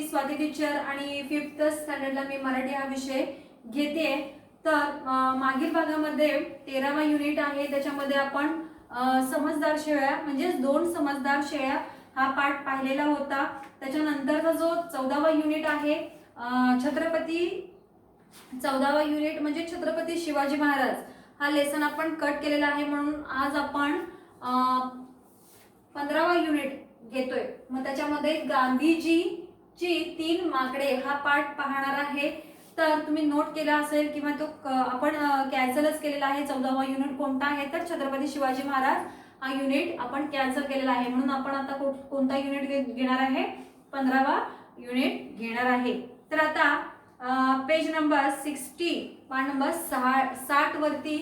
Swati teacher आणि 5th स्टँडर्डला मी मराठी हा विषय घेते। तर मागील भागामध्ये 13वा युनिट आहे, त्याच्यामध्ये आपण समजदार शेळ्या म्हणजे 2 समजदार शेळ्या हा पाठ पाहिलेला होता। त्याच्यानंतरचा जो 14वा युनिट आहे छत्रपती 14वा युनिट म्हणजे छत्रपती शिवाजी महाराज हा लेसन आपण कट केलेला आहे, म्हणून आज आपण 15वा युनिट घेतोय। मग त्याच्यामध्ये गांधीजीची 3 माकडे हा पाठ पाहणार आहे। तर तुम्ही नोट केला असेल किंवा तो आपण कॅन्सलच केलेला आहे। 14वा युनिट कोणता आहे तर छत्रपती शिवाजी महाराज हा युनिट आपण कॅन्सल केलेला आहे, म्हणून आपण आता कोणता युनिट घेणार आहे 15वा युनिट घेणार आहे। तर आता पेज नंबर 60 पान नंबर 60 वरती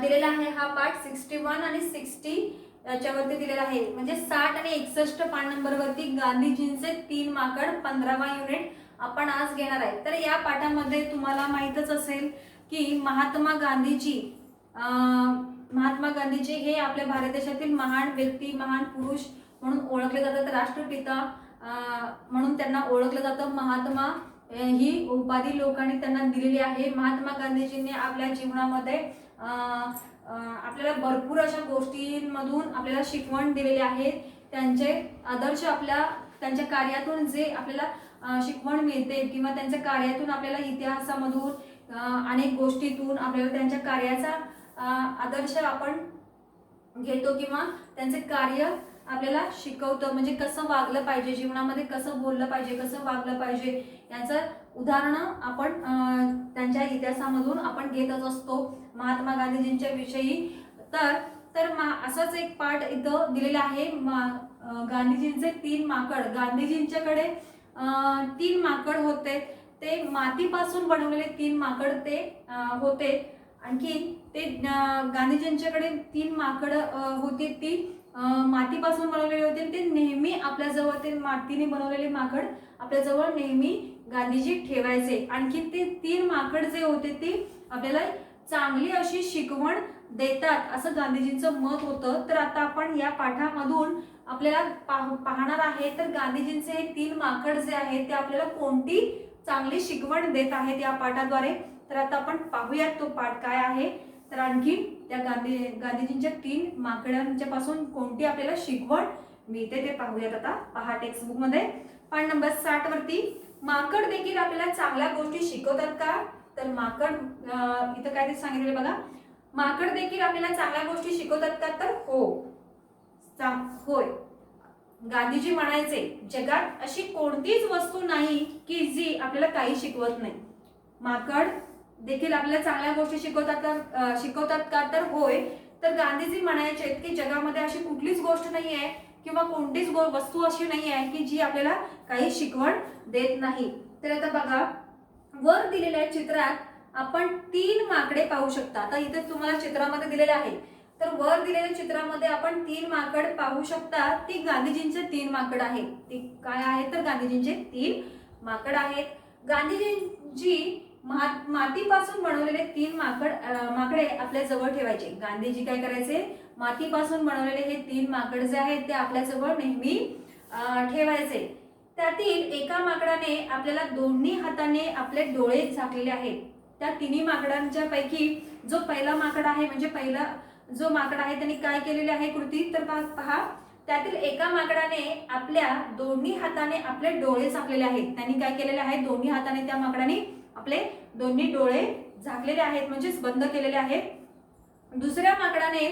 दिलेला आहे हा पाठ। 61 आणि 60 याच्यावरती दिलेला आहे, म्हणजे 60 आणि 61 पान नंबर वरती गांधीजींचे 3 माकड 15वा युनिट आपण आज घेणार आहे। तर या पाठामध्ये तुम्हाला माहितच असेल की महात्मा गांधीजी हे आपल्या भारत देशातील महान व्यक्ती, महान पुरुष म्हणून ओळखले जातात। राष्ट्रपिता म्हणून त्यांना ओळखलं जातं। महात्मा ही उपाधी लोकांनी त्यांना दिलेली आहे। महात्मा गांधीजींनी आपल्या जीवनामध्ये आपल्याला भरपूर अशा गोष्टींमधून आपल्याला शिकवण दिलेली आहे। त्यांचे आदर्श त्यांच्या कार्यातून जे आपल्याला शिकवण मिळते किंवा त्यांच्या कार्यातून आपल्याला इतिहासामधून अनेक गोष्टीतून आपल्याला त्यांच्या कार्याचा आदर्श आपण घेतो किंवा त्यांचे कार्य आपल्याला शिकवतं, म्हणजे कसं वागलं पाहिजे जीवनामध्ये, कसं बोललं पाहिजे, कसं वागलं पाहिजे याचं उदाहरण आपण त्यांच्या इतिहासामधून आपण घेतच असतो महात्मा गांधीजींच्या विषयी। तर असाच एक पाठ इथं दिलेला आहे। गांधीजींचे 3 माकड। गांधीजींच्याकडे 3 माकड होते, ते मातीपासून बनवलेले 3 माकड ते होते। आणखी ते गांधीजींच्याकडे 3 माकड होती, ती मातीपासून बनवलेले होते। ते नेहमी आपल्याजवळ ते मातीने बनवलेले माकड आपल्याजवळ नेहमी गांधीजी ठेवायचे। आणखी ते 3 माकड जे होते ते आपल्याला चांगली अशी शिकवण देतात असं गांधीजींचं मत होतं। तर आता आपण या पाठामधून आपल्याला पाहणार आहे तर गांधीजींचे हे 3 माकड जे आहेत ते आपल्याला कोणती चांगली शिकवण देत आहेत या पाठाद्वारे। तर आता आपण पाहूयात तो पाठ काय आहे। तर आणखी त्या गांधीजींच्या 3 माकडांच्या पासून कोणती आपल्याला शिकवण मिळते ते पाहूयात। आता पहा टेक्स्ट बुक मध्ये पान नंबर 60 वरती, माकड देखील आपल्याला चांगल्या गोष्टी शिकवतात का? तर माकड इथं काय ते सांगितले बघा, माकड देखील आपल्याला चांगल्या गोष्टी शिकवतात का? तर होय। गांधीजी म्हणायचे जगात अशी कोणतीच वस्तू नाही की जी आपल्याला काही शिकवत नाही। माकड देखील आपल्याला चांगल्या गोष्टी शिकवतात का? तर होय। तर गांधीजी म्हणायचे की जगामध्ये अशी कुठलीच गोष्ट नाही आहे किंवा कोणतीच वस्तू अशी नाही आहे की जी आपल्याला काही शिकवण देत नाही। तर आता बघा वर दिलेल्या चित्रात आपण 3 माकडे पाहू शकता। आता इथे तुम्हाला चित्रामध्ये दिलेले आहे, तर वर दिलेल्या चित्रामध्ये आपण 3 माकड पाहू शकता। ती गांधीजींचे 3 माकड आहेत। ती काय आहेत तर गांधीजींचे 3 माकड आहेत। गांधीजींची मातीपासून बनवलेले 3 माकडे आपल्या जवळ ठेवायचे। गांधीजी काय करायचे, मातीपासून बनवलेले हे 3 माकड जे आहेत ते आपल्या जवळ नेहमी ठेवायचे। त्यातील एका माकडाने आपल्याला दोन्ही हाताने आपले डोळे झाकलेले आहेत। त्या 3 माकडांच्या पैकी जो पहिला माकड आहे म्हणजे पहिला जो माकड आहे त्यांनी काय केलेले आहे कृती, तर पहा त्यातील एका माकडाने आपल्या दोन्ही हाताने आपले डोळे झाकलेले आहेत। त्यांनी काय केलेले आहे, दोन्ही हाताने त्या माकडाने आपले दोन्ही डोळे झाकलेले आहेत म्हणजेच बंद केलेले आहेत। दुसऱ्या माकडाने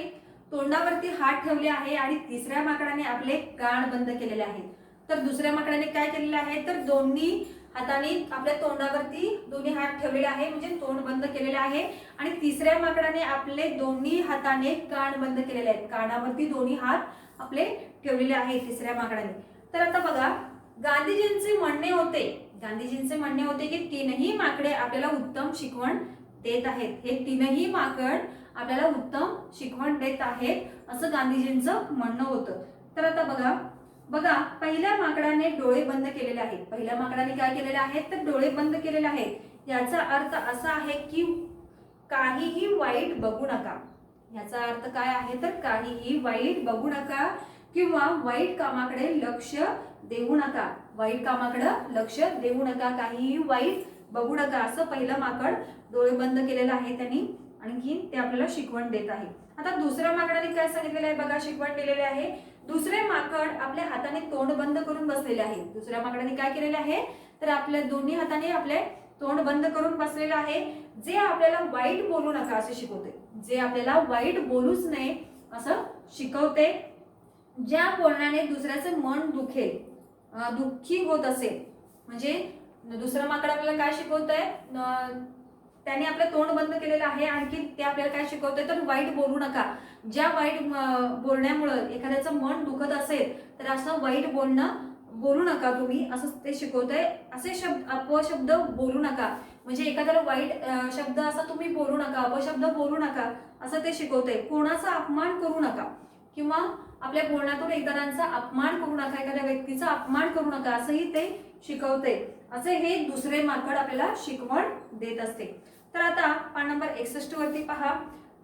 तोंडावरती हात ठेवले आहे आणि तिसऱ्या माकडाने आपले कान बंद केलेले आहेत। तर दुसऱ्या माकडाने काय केलेले आहे तर दोन्ही हाताने आपल्या तोंडावरती दोन्ही हात ठेवलेले आहे म्हणजे तोंड बंद केलेले आहे। आणि तिसऱ्या माकडाने आपले दोन्ही हाताने कान बंद केलेले आहेत, कानावरती दोन्ही हात आपले ठेवलेले आहेत तिसऱ्या माकडाने। तर आता बघा गांधीजींचे म्हणणे होते की 3ही माकडे आपल्याला उत्तम शिकवण देत आहेत। हे 3ही माकड आपल्याला उत्तम शिकवण देत आहेत असं गांधीजींचं म्हणणं होतं। तर आता बघा पहिल्या माकडाने डोळे बंद केलेले आहेत। पहिल्या माकडाने काय केलेले आहेत तर डोळे बंद केलेले आहेत। याचा अर्थ असा आहे की काहीही वाईट बघू नका। याचा अर्थ काय आहे तर काहीही वाईट बघू नका। किंवा वाईट कामाकडे लक्ष देऊ नका. वाईट कामाकडे लक्ष देऊ नका, काहीही वाईट बघू नका, असं पहिलं माकड डोळे बंद केलेलं आहे त्यांनी. आणखी ते आपल्याला शिकवण देत आहे. आता दुसऱ्या माकडाने काय सांगितलेलं आहे बघा, शिकवण दिलेली आहे. दुसरे माकड आपल्या हाताने तोंड बंद करून बसलेले आहे. दुसऱ्या माकडाने काय केलेले आहे तर आपल्या दोन्ही हाताने आपले तोंड बंद करून बसलेलं आहे. जे आपल्याला वाईट बोलू नका असे शिकवते, जे आपल्याला वाईट बोलूच नये असं शिकवते. ज्या बोलण्याने दुसऱ्याचे मन दुखेल, दुःखी होत असेल, म्हणजे दुसरं माकड आपल्याला काय शिकवतंय, त्याने आपलं तोंड बंद केलेलं आहे. आणखी ते आपल्याला काय शिकवतंय तर वाईट बोलू नका. ज्या वाईट बोलण्यामुळे एखाद्याचं मन दुखत असेल तर असं वाईट बोलू नका तुम्ही, असं ते शिकवतंय. असे अपशब्द बोलू नका, म्हणजे एखाद्याला वाईट शब्द असा तुम्ही बोलू नका, अपशब्द बोलू नका असं ते शिकवतंय. कोणाचा अपमान करू नका किंवा आपल्या बोलण्यातून इतरांचा अपमान करू नका, एखाद्या व्यक्तीचा अपमान करू नका असंही ते शिकवते. असे हे दुसरे माकड आपल्याला शिकवण देत असते. तर आता पान नंबर 61 वरती पहा.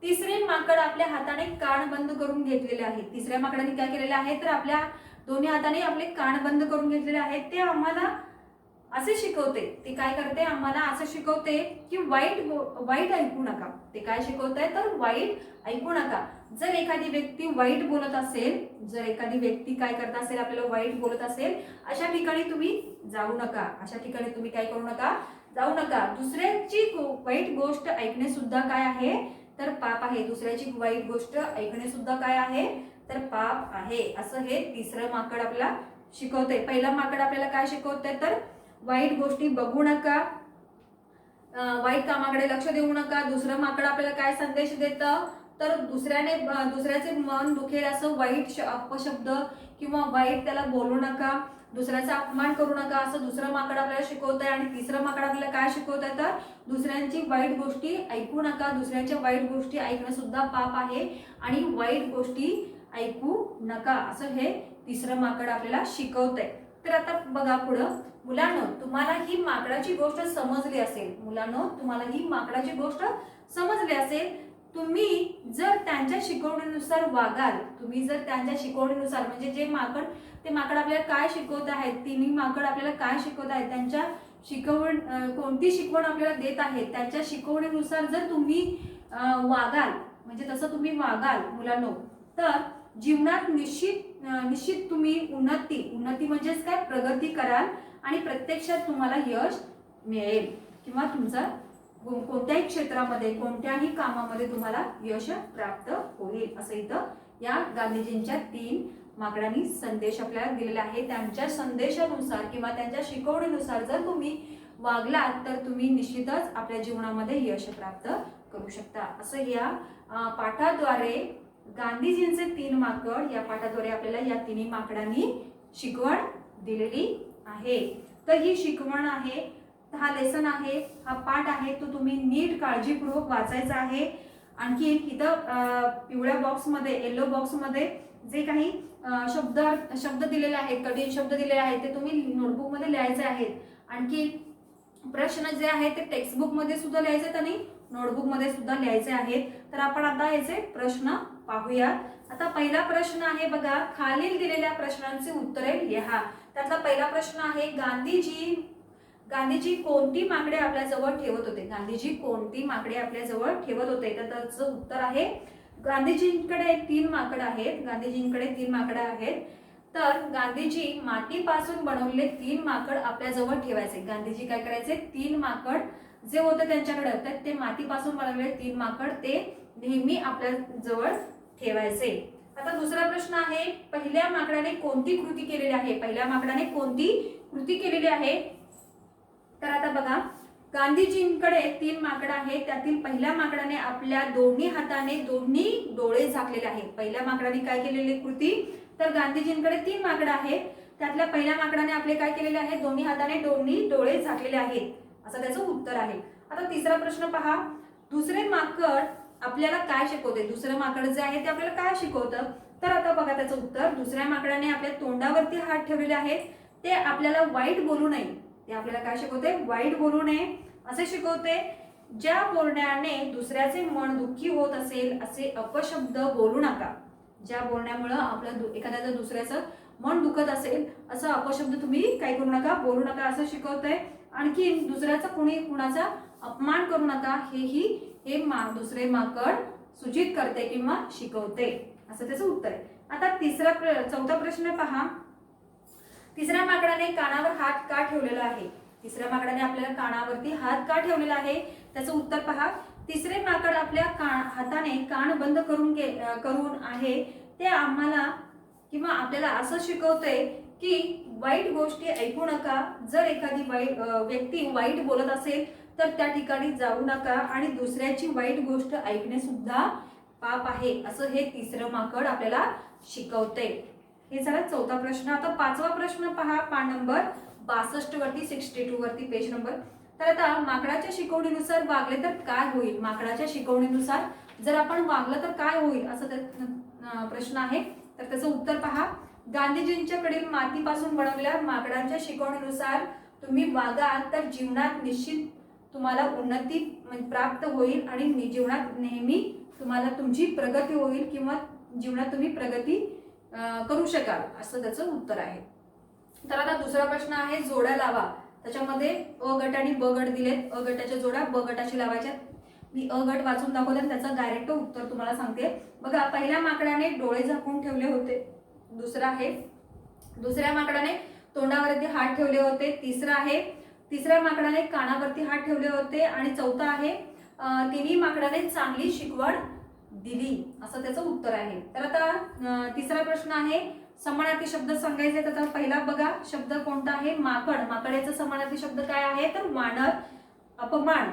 तिसरे माकड आपल्या हाताने कान बंद करून घेतलेले आहे. तिसऱ्या माकडाने काय केलेले आहे तर आपल्या दोन्ही हाताने आपले कान बंद करून घेतलेले आहेत. ते आम्हाला असे शिकवते, ते काय करते आम्हाला असं शिकवते की वाईट ऐकू नका. ते काय शिकवते तर वाईट ऐकू नका. जर एखादी व्यक्ती वाईट बोलत असेल, जर एखादी व्यक्ती काय करत असेल आपल्याला वाईट बोलत असेल, अशा ठिकाणी तुम्ही जाऊ नका. अशा ठिकाणी तुम्ही काय करू नका, जाऊ नका. दुसऱ्याची वाईट गोष्ट ऐकणे सुद्धा काय आहे तर पाप आहे. दुसऱ्याची वाईट गोष्ट ऐकणे सुद्धा काय आहे तर पाप आहे, असं हे तिसरं माकड आपल्याला शिकवते. पहिलं माकड आपल्याला काय शिकवते तर वाईट गोष्टी बघू नका, वाईट कामाकडे लक्ष देऊ नका. दुसरं माकड आपल्याला काय संदेश देतं तर दुसऱ्याचे मन दुखेल असं वाईट अपशब्द किंवा वाईट त्याला बोलू नका, दुसऱ्याचा अपमान करू नका असं दुसरं माकड आपल्याला शिकवत आहे. आणि तिसरं माकड आपल्याला काय शिकवत आहे तर दुसऱ्यांची वाईट गोष्टी ऐकू नका. दुसऱ्यांच्या वाईट गोष्टी ऐकणं सुद्धा पाप आहे आणि वाईट गोष्टी ऐकू नका असं हे तिसरं माकड आपल्याला शिकवतंय. तर आता बघा पुढं, मुलांनो तुम्हाला ही माकडाची गोष्ट समजली असेल. मुलांनो तुम्हाला ही माकडाची गोष्ट समजली असेल. तुम्ही जर त्यांच्या शिकवणीनुसार वागाल, तुम्ही जर त्यांच्या शिकवणीनुसार म्हणजे ते माकड आपल्याला काय शिकवत आहेत, तिन्ही माकड आपल्याला काय शिकवत आहेत, त्यांच्या कोणती शिकवण आपल्याला देत आहेत, त्यांच्या शिकवणीनुसार जर तुम्ही वागाल, म्हणजे तसं तुम्ही वागाल मुलांनो, तर जीवनात निश्चित तुम्ही उन्नती म्हणजेच काय प्रगती कराल आणि प्रत्यक्षात तुम्हाला यश मिळेल किंवा तुमचा कोणत्याही क्षेत्रामध्ये कोणत्याही कामामध्ये तुम्हाला यश प्राप्त होईल, असं इथं या गांधीजींच्या 3 माकडांनी संदेश आपल्याला दिलेला आहे. त्यांच्या संदेशानुसार किंवा त्यांच्या शिकवणीनुसार जर तुम्ही वागलात तर तुम्ही निश्चितच आपल्या जीवनामध्ये यश प्राप्त करू शकता, असं या पाठाद्वारे गांधीजींचे 3 माकड या पाठाद्वारे आपल्याला या 3 माकडांनी शिकवण दिलेली आहे. तर ही शिकवण आहे, हा लेसन आहे, हा पाठ आहे, तो तुम्ही नीट काळजीपूर्वक वाचायचा आहे. आणखी इथं पिवळ्या बॉक्समध्ये, येलो बॉक्समध्ये जे काही शब्द दिलेले आहेत, कठीण शब्द दिलेले आहेत ते तुम्ही नोटबुक मध्ये लिहायचे आहेत. आणखी प्रश्न जे आहेत ते टेक्स्टबुक मध्ये सुद्धा लिहायचे आणि नोटबुक मध्ये सुद्धा लिहायचे आहेत. तर आपण आता याचे प्रश्न पाहूया. आता पहिला प्रश्न आहे बघा, खालील दिलेल्या प्रश्नांची उत्तरे लिहा. त्यातला पहिला प्रश्न आहे, गांधीजी कोणती माकडे आपल्या जवळ ठेवत होते? गांधीजी कोणती माकडे आपल्या जवळ ठेवत होते? तर त्याचं उत्तर आहे, गांधीजींकडे 3 माकड आहेत. गांधीजींकडे 3 माकड आहेत. तर गांधीजी मातीपासून बनवलेले 3 माकड आपल्या जवळ ठेवायचे. गांधीजी काय करायचे, 3 माकड जे होते त्यांच्याकडे, तर ते मातीपासून बनवलेले 3 माकड ते नेहमी आपल्या जवळ ठेवायचे. आता दुसरा प्रश्न आहे, पहिल्या माकडाने कोणती कृती केलेली आहे? पहिल्या माकडाने कोणती कृती केलेली आहे? तर आता बघा, गांधीजींकडे 3 माकड आहेत. त्यातील पहिल्या माकडाने आपल्या दोन्ही हाताने दोन्ही डोळे झाकलेले आहेत. पहिल्या माकडाने काय केलेली कृती, तर गांधीजींकडे 3 माकड आहेत. त्यातल्या पहिल्या माकडाने आपले काय केलेले आहे, दोन्ही हाताने दोन्ही डोळे झाकलेले आहेत, असं त्याचं उत्तर आहे. आता तिसरा प्रश्न पहा, दुसरे माकड आपल्याला काय शिकवते? दुसरं माकड जे आहे ते आपल्याला काय शिकवतं? तर आता बघा त्याचं उत्तर, दुसऱ्या माकडाने आपल्या तोंडावरती हात ठेवलेले आहेत. ते आपल्याला वाईट बोलू नये. ते आपल्याला काय शिकवते? वाईट बोलू नये असे शिकवते. ज्या बोलण्याने दुसऱ्याचे मन दुःखी होत असेल असे अपशब्द बोलू नका. ज्या बोलण्यामुळं आपलं एखाद्याचं दुसऱ्याचं मन दुखत असेल असं अपशब्द तुम्ही काय करू नका, बोलू नका असं शिकवतंय. आणखी दुसऱ्याचा कुणाचा अपमान करू नका हे दुसरे माकड सूचित करते किंवा शिकवते, असं त्याचं उत्तर आहे. आता चौथा प्रश्न पहा. तिसऱ्या माकडाने कानावर हात का ठेवलेला आहे? तिसऱ्या माकडाने आपल्याला कानावरती हात का ठेवलेला आहे त्याचं उत्तर पहा. तिसरे माकड आपल्या हाताने कान बंद करून आहे ते आम्हाला किंवा आपल्याला असं शिकवते की वाईट गोष्टी ऐकू नका. जर एखादी व्यक्ती वाईट बोलत असेल तर त्या ठिकाणी जाऊ नका आणि दुसऱ्याची वाईट गोष्ट ऐकणे सुद्धा पाप आहे, असं हे तिसरं माकड आपल्याला शिकवते. हे झाला चौथा प्रश्न. आता पाचवा प्रश्न पहा, पान नंबर 62 वरती, 62 वरती पेज नंबर. तर आता माकडाच्या शिकवणीनुसार वागले तर काय होईल? माकडाच्या शिकवणीनुसार जर आपण वागलं तर काय होईल असं प्रश्न आहे. तर त्याचं उत्तर पहा. गांधीजींच्याकडील मातीपासून बनवलेल्या माकडांच्या शिकवणीनुसार तुम्ही वागाल तर जीवनात निश्चित तुम्हाला उन्नती प्राप्त होईल आणि जीवनात नेहमी तुम्हाला तुमची प्रगती होईल किंवा जीवनात तुम्ही प्रगती करू शकाल, असं त्याचं उत्तर आहे. तर आता दुसरा प्रश्न आहे जोड्या लावा. त्याच्यामध्ये अ गट आणि ब गट दिलेत. अ गटाच्या जोड्या ब गटाशी लावायच्या. मी अ गट वाचून दाखवले आणि त्याचं डायरेक्ट उत्तर तुम्हाला सांगते. बघा, पहिल्या माकडाने डोळे झाकून ठेवले होते. दुसरा आहे दुसऱ्या माकडाने तोंडावरती हात ठेवले होते. तिसरा आहे तिसऱ्या माकडाने कानावरती हात ठेवले होते. आणि चौथा आहे तिन्ही माकडाने चांगली शिकवण दिली, असं त्याचं उत्तर आहे. तर आता तिसरा प्रश्न आहे समानार्थी शब्द सांगायचे. तर पहिला बघा शब्द कोणता आहे? माकड. माकड याचा समानार्थी शब्द काय आहे? तर वानर. अपमान.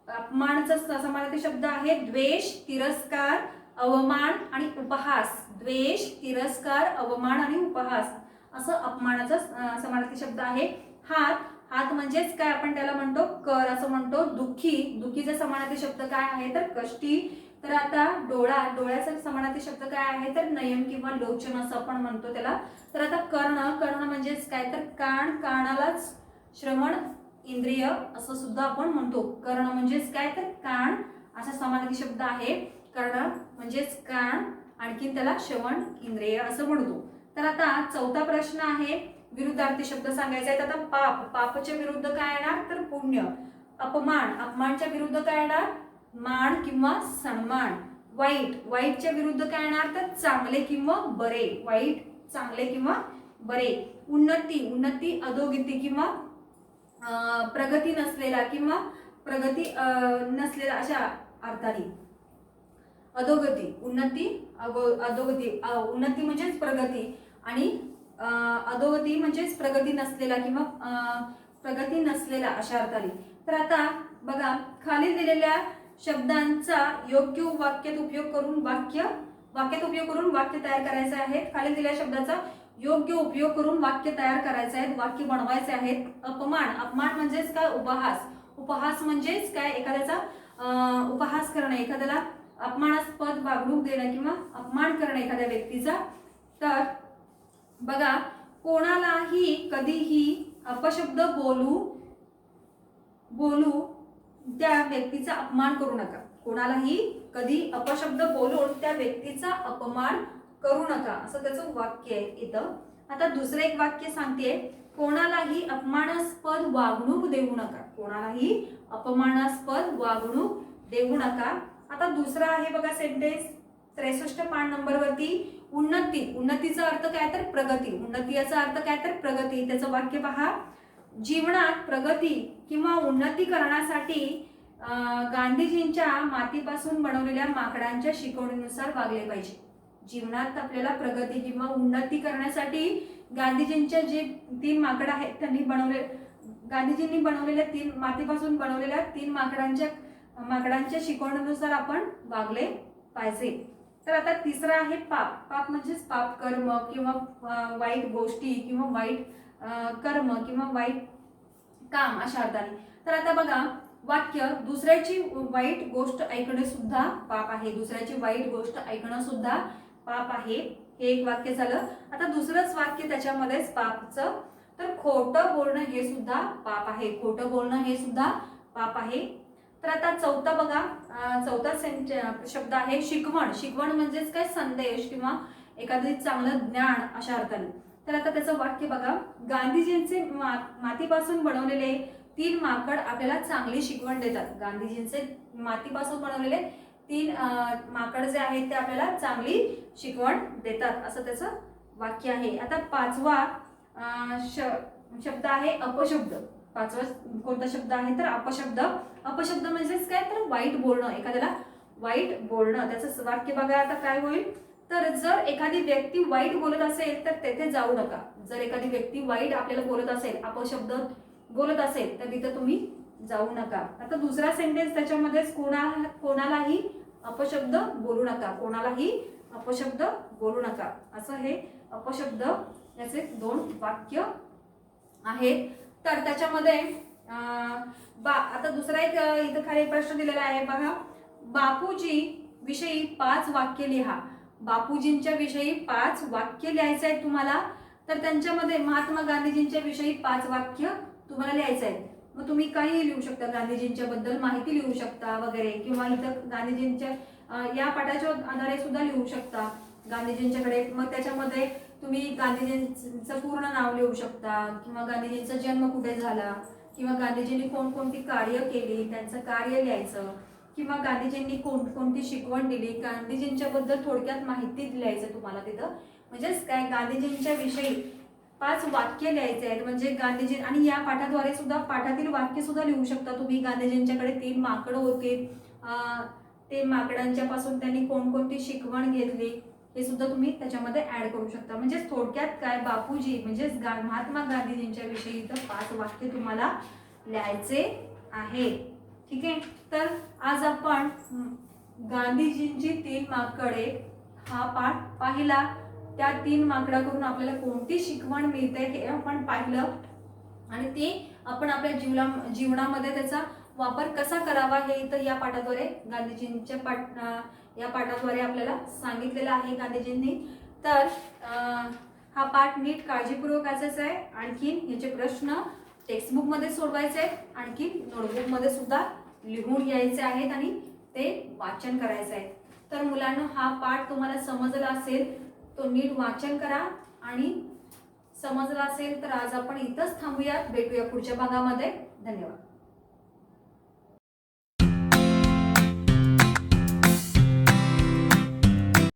अपमानचा समानार्थी शब्द आहे द्वेष, तिरस्कार, अवमान आणि उपहास. द्वेष, तिरस्कार, अवमान आणि उपहास असं अपमानाचा समानार्थी शब्द आहे. हात. हात म्हणजेच काय आपण त्याला म्हणतो कर असं म्हणतो. दुःखी. दुःखीचा समानार्थी शब्द काय आहे? तर कष्टी. तर आता डोळा. डोळ्याचा समानार्थी शब्द काय आहे? तर नयन किंवा लोचन असं आपण म्हणतो त्याला. तर आता कर्ण. कर्ण म्हणजेच काय? तर कान. कानालाच श्रवण इंद्रिय असं सुद्धा आपण म्हणतो. कर्ण म्हणजेच काय? तर कान असा समानार्थी शब्द आहे. कर्ण म्हणजेच कान, आणखी त्याला श्रवण इंद्रिय असं म्हणतो. तर आता चौथा प्रश्न आहे विरुद्धार्थी शब्द सांगायचा आहे. आता पाप. पापच्या विरुद्ध काय येणार? तर पुण्य. अपमान. अपमानच्या विरुद्ध काय येणार? मान किंवा सन्मान. वाईट. वाईटच्या विरुद्ध काय येणार? तर चांगले किंवा बरे. वाईट, चांगले किंवा बरे. उन्नती. उन्नती अधोगती किंवा प्रगती नसलेला किंवा प्रगती नसलेला अशा अर्थाने. अधोगती. उन्नती, अधोगती. उन्नती म्हणजेच प्रगती आणि अधोगती म्हणजेच प्रगती नसलेला किंवा प्रगती नसलेला अशा अर्थाने. तर आता बघा, खाली दिलेल्या शब्दांचा योग्य वाक्यात उपयोग करून वाक्य तयार करायचे आहे. खाली दिलेल्या शब्दाचा योग्य उपयोग करून वाक्य तयार करायचे आहेत, वाक्य बनवायचे आहेत. अपमान. अपमान म्हणजेच काय? उपहास. उपहास म्हणजेच काय? एखाद्याचा उपहास करणे, एखाद्याला अपमानास्पद वागणूक देणं किंवा अपमान करणं एखाद्या व्यक्तीचा. तर बघा, कोणालाही कधीही अपशब्द बोलू त्या व्यक्तीचा अपमान करू नका. कोणालाही कधी अपशब्द बोलून त्या व्यक्तीचा अपमान करू नका, असं त्याचं वाक्य आहे इथं. आता दुसरं एक वाक्य सांगते, कोणालाही अपमानास्पद वागणूक देऊ नका. कोणालाही अपमानास्पद वागणूक देऊ नका. आता दुसरा आहे बघा सेंटेन्स 63 पान नंबर वरती. उन्नती. उन्नतीचा अर्थ काय? तर प्रगती. उन्नती याचा अर्थ काय? तर प्रगती. त्याचं वाक्य पहा. जीवनात प्रगती किंवा उन्नती करण्यासाठी गांधीजींच्या मातीपासून बनवलेल्या माकडांच्या शिकवणीनुसार वागले पाहिजे. जीवनात आपल्याला प्रगती किंवा उन्नती करण्यासाठी गांधीजींच्या जे 3 माकड आहेत त्यांनी गांधीजींनी बनवलेल्या मातीपासून बनवलेल्या 3 माकडांच्या शिकवणीनुसार आपण वागले पाहिजे. तर आता तिसरा आहे पाप. पाप म्हणजेच पाप कर्म किंवा वाईट गोष्टी किंवा वाईट कर्म किंवा वाईट काम अशा अर्थाने. तर आता बघा वाक्य, दुसऱ्याची वाईट गोष्ट ऐकणे सुद्धा पाप आहे. दुसऱ्याची वाईट गोष्ट ऐकणं सुद्धा पाप आहे. हे एक वाक्य झालं. आता दुसरंच वाक्य त्याच्यामध्येच पापचं. तर खोटं बोलणं हे सुद्धा पाप आहे. खोटं बोलणं हे सुद्धा पाप आहे. तर आता चौथा बघा, चौथा शब्द आहे शिकवण. शिकवण म्हणजेच काय, संदेश किंवा एखादं चांगलं ज्ञान अशा अर्थाने. तर आता त्याचं वाक्य बघा, गांधीजींचे मातीपासून बनवलेले 3 माकड आपल्याला चांगली शिकवण देतात. गांधीजींचे मातीपासून बनवलेले 3 माकड जे आहेत ते आपल्याला चांगली शिकवण देतात, असं त्याचं वाक्य आहे. आता पाचवा शब्द आहे अपशब्द. पाचवा कोणता शब्द आहे तर अपशब्द. अपशब्द म्हणजेच काय तर वाईट बोलणं, एखाद्याला वाईट बोलणं. त्याचं वाक्य बघा आता काय होईल, तर जर एखादी व्यक्ती वाईट बोलत असेल तर तेथे जाऊ नका. जर एखादी व्यक्ती वाईट आपल्याला बोलत असेल, अपशब्द बोलत असेल तर तिथं तुम्ही जाऊ नका. आता दुसरा सेंटेन्स त्याच्यामध्ये, कोणालाही अपशब्द बोलू नका. कोणालाही अपशब्द बोलू नका, असं हे अपशब्द याचे 2 वाक्य आहेत. तर त्याच्यामध्ये आता दुसरा एक इथं खाली प्रश्न दिलेला आहे बघा, बापूजी विषयी 5 वाक्य लिहा. बापूजींच्या विषयी 5 वाक्य लिहायचे आहेत तुम्हाला. तर त्यांच्यामध्ये महात्मा गांधीजींच्या विषयी 5 वाक्य तुम्हाला लिहायचे आहेत. मग तुम्ही काही लिहू शकता, गांधीजींच्या बद्दल माहिती लिहू शकता वगैरे, किंवा इथं गांधीजींच्या या पाठाच्या आधारे सुद्धा लिहू शकता गांधीजींच्याकडे. मग त्याच्यामध्ये तुम्ही गांधीजींचं पूर्ण नाव लिहू शकता, किंवा गांधीजींचा जन्म कुठे झाला, किंवा गांधीजींनी कोणकोणती कार्य केली त्यांचं कार्य लिहायचं, किंवा गांधीजींनी कोणकोणती शिकवण दिली, गांधीजींच्या बद्दल थोडक्यात माहिती लिहायचं तुम्हाला तिथं. म्हणजेच काय, गांधीजींच्या विषयी 5 वाक्य लिहायचे आहेत. म्हणजे गांधीजी, आणि या पाठाद्वारे सुद्धा पाठातील वाक्य सुद्धा लिहू शकता तुम्ही. गांधीजींच्याकडे 3 माकडं होती, ते माकडांच्या पासून त्यांनी कोणकोणती शिकवण घेतली हे सुद्धा तुम्ही त्याच्यामध्ये ऍड करू शकता. म्हणजे थोडक्यात काय, बापूजी म्हणजे महात्मा गांधीजींच्या विषयी 5 वाक्य तुम्हाला लिहायचे आहे. ठीक आहे. तर आज आपण गांधीजींची 3 माकडे हा पाठ पाहिला. त्या 3 माकडाकडून आपल्याला कोणती शिकवण मिळते हे आपण पाहिलं, आणि ते आपण आपल्या जीवनामध्ये त्याचा वापर कसा करावा हे इथं या पाठाद्वारे गांधीजींच्या या पाठाद्वारे आपल्याला सांगितलेलं आहे गांधीजींनी. तर हा पाठ नीट काळजीपूर्वक वाचायचा आहे. आणखीन याचे प्रश्न टेक्स्टबुक मध्ये सोडवायचे आहेत, आणखी नोटबुक मध्ये सुद्धा लिहून घ्यायचे आहेत आणि ते वाचन करायचं आहे. तर मुलांनो, हा पाठ तुम्हाला समजला असेल, तो नीट वाचन करा. आणि समजला असेल तर आज आपण इथंच थांबूयात. भेटूया पुढच्या भागामध्ये. धन्यवाद.